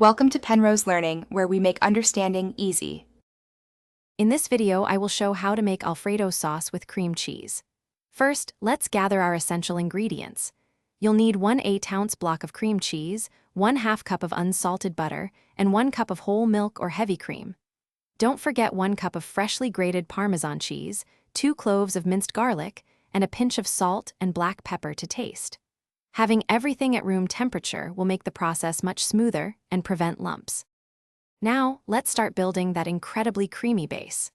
Welcome to Penrose Learning, where we make understanding easy. In this video, I will show how to make Alfredo sauce with cream cheese. First, let's gather our essential ingredients. You'll need 1/8-ounce block of cream cheese, 1/2 cup of unsalted butter, and 1 cup of whole milk or heavy cream. Don't forget 1 cup of freshly grated Parmesan cheese, 2 cloves of minced garlic, and a pinch of salt and black pepper to taste. Having everything at room temperature will make the process much smoother and prevent lumps. Now, let's start building that incredibly creamy base.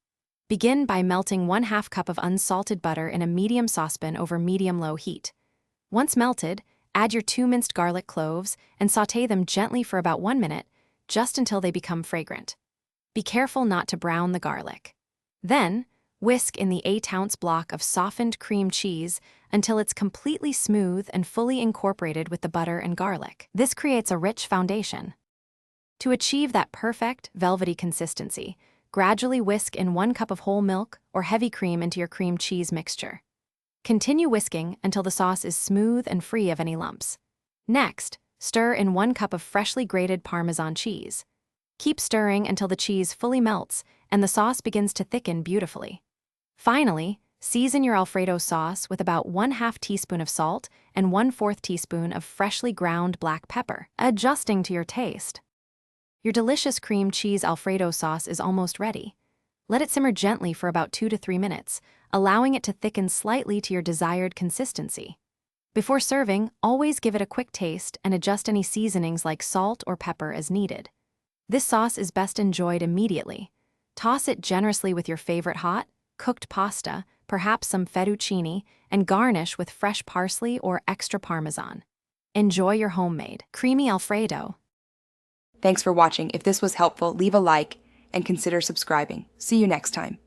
Begin by melting 1/2 cup of unsalted butter in a medium saucepan over medium-low heat. Once melted, add your 2 minced garlic cloves and sauté them gently for about 1 minute, just until they become fragrant. Be careful not to brown the garlic. Then, whisk in the 8-ounce block of softened cream cheese until it's completely smooth and fully incorporated with the butter and garlic. This creates a rich foundation. To achieve that perfect, velvety consistency, gradually whisk in 1 cup of whole milk or heavy cream into your cream cheese mixture. Continue whisking until the sauce is smooth and free of any lumps. Next, stir in 1 cup of freshly grated Parmesan cheese. Keep stirring until the cheese fully melts and the sauce begins to thicken beautifully. Finally, season your Alfredo sauce with about 1/2 teaspoon of salt and 1/4 teaspoon of freshly ground black pepper, adjusting to your taste. Your delicious cream cheese Alfredo sauce is almost ready. Let it simmer gently for about 2 to 3 minutes, allowing it to thicken slightly to your desired consistency. Before serving, always give it a quick taste and adjust any seasonings like salt or pepper as needed. This sauce is best enjoyed immediately. Toss it generously with your favorite hot, cooked pasta, perhaps some fettuccine, and garnish with fresh parsley or extra Parmesan. Enjoy your homemade, creamy Alfredo. Thanks for watching. If this was helpful, leave a like and consider subscribing. See you next time.